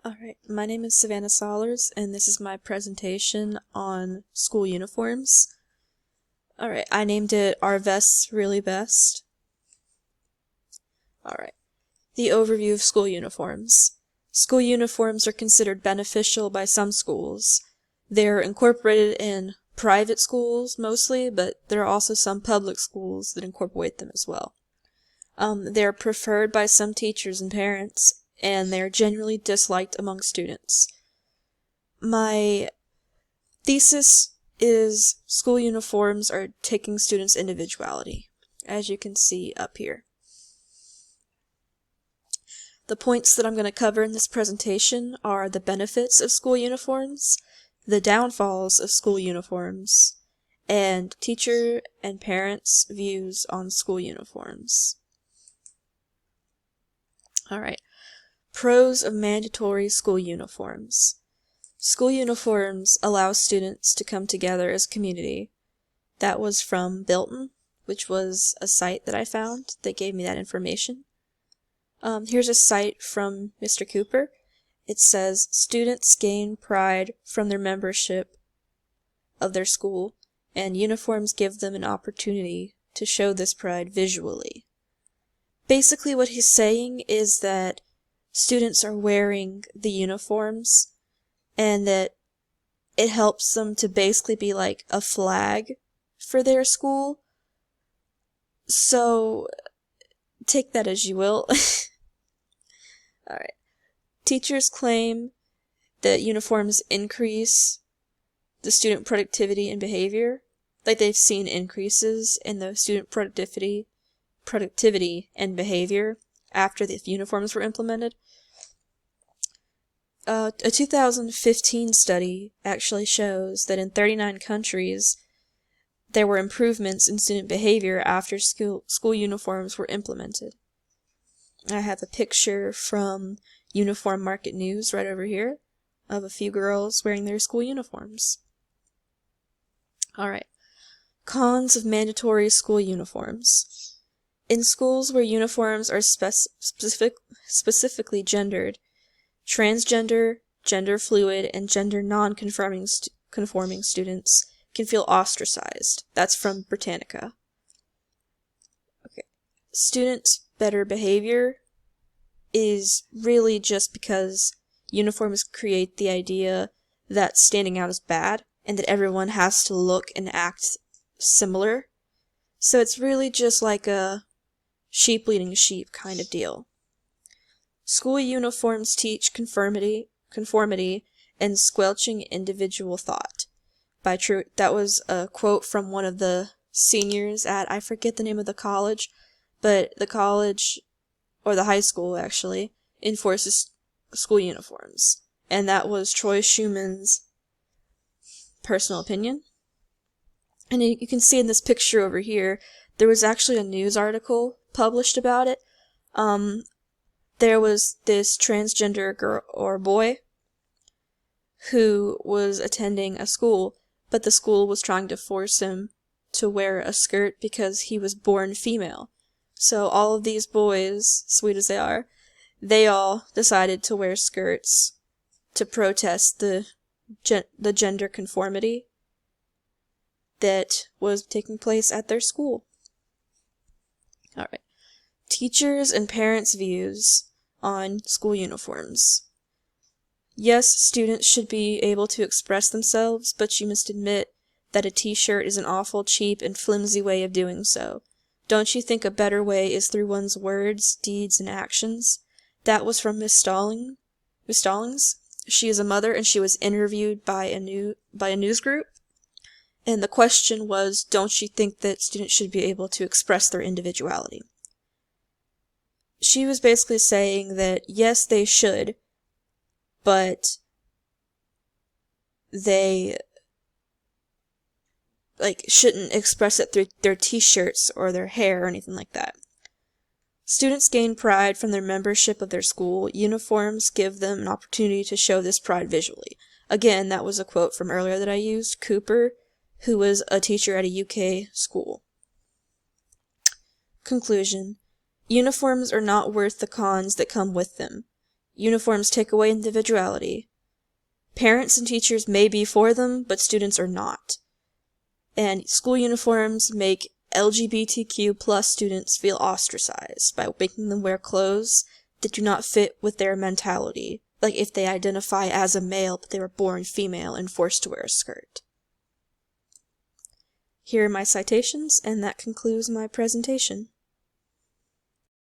Alright, my name is Savannah Solers, and this is my presentation on school uniforms. Alright, I named it Are Vests Really Best? Alright, the overview of school uniforms. School uniforms are considered beneficial by some schools. They're incorporated in private schools mostly, but there are also some public schools that incorporate them as well. They're preferred by some teachers and parents, and they're generally disliked among students. My thesis is school uniforms are taking students' individuality, as you can see up here. The points that I'm going to cover in this presentation are the benefits of school uniforms, the downfalls of school uniforms, and teacher and parents' views on school uniforms. Alright. Pros of mandatory school uniforms. School uniforms allow students to come together as a community. That was from Bilton, which was a site that I found that gave me that information. Here's a cite from Mr. Cooper. It says, students gain pride from their membership of their school, and uniforms give them an opportunity to show this pride visually. Basically what he's saying is that students are wearing the uniforms and that it helps them to basically be like a flag for their school. So take that as you will. Alright. Teachers claim that uniforms increase the student productivity and behavior. Like they've seen increases in the student productivity and behavior after the uniforms were implemented. A 2015 study actually shows that in 39 countries there were improvements in student behavior after school uniforms were implemented. I have a picture from Uniform Market News right over here of a few girls wearing their school uniforms. Alright. Cons of mandatory school uniforms. In schools where uniforms are specifically gendered, transgender, gender fluid, and gender non-conforming students can feel ostracized. That's from Britannica. Okay. Students' better behavior is really just because uniforms create the idea that standing out is bad and that everyone has to look and act similar. So it's really just like a sheep leading sheep kind of deal. School uniforms teach conformity, and squelching individual thought. That was a quote from one of the seniors at, I forget the name of the college, but the college, or the high school actually, enforces school uniforms. And that was Troy Schumann's personal opinion. And you can see in this picture over here, there was actually a news article published about it. There was this transgender girl or boy who was attending a school, but the school was trying to force him to wear a skirt because he was born female. So all of these boys, sweet as they all decided to wear skirts to protest the gender conformity that was taking place at their school. Alright. Teachers' and parents' views on school uniforms. Yes, students should be able to express themselves, but you must admit that a t-shirt is an awful cheap and flimsy way of doing so. Don't you think a better way is through one's words, deeds, and actions? That was from Miss Stallings. She is a mother and she was interviewed by a news group. And the question was, don't you think that students should be able to express their individuality? She was basically saying that yes, they should, but they shouldn't express it through their t-shirts or their hair or anything like that. Students gain pride from their membership of their school. Uniforms give them an opportunity to show this pride visually. Again, that was a quote from earlier that I used, Cooper, who was a teacher at a UK school. Conclusion. Uniforms are not worth the cons that come with them. Uniforms take away individuality. Parents and teachers may be for them, but students are not. And school uniforms make LGBTQ plus students feel ostracized by making them wear clothes that do not fit with their mentality, like if they identify as a male but they were born female and forced to wear a skirt. Here are my citations, and that concludes my presentation.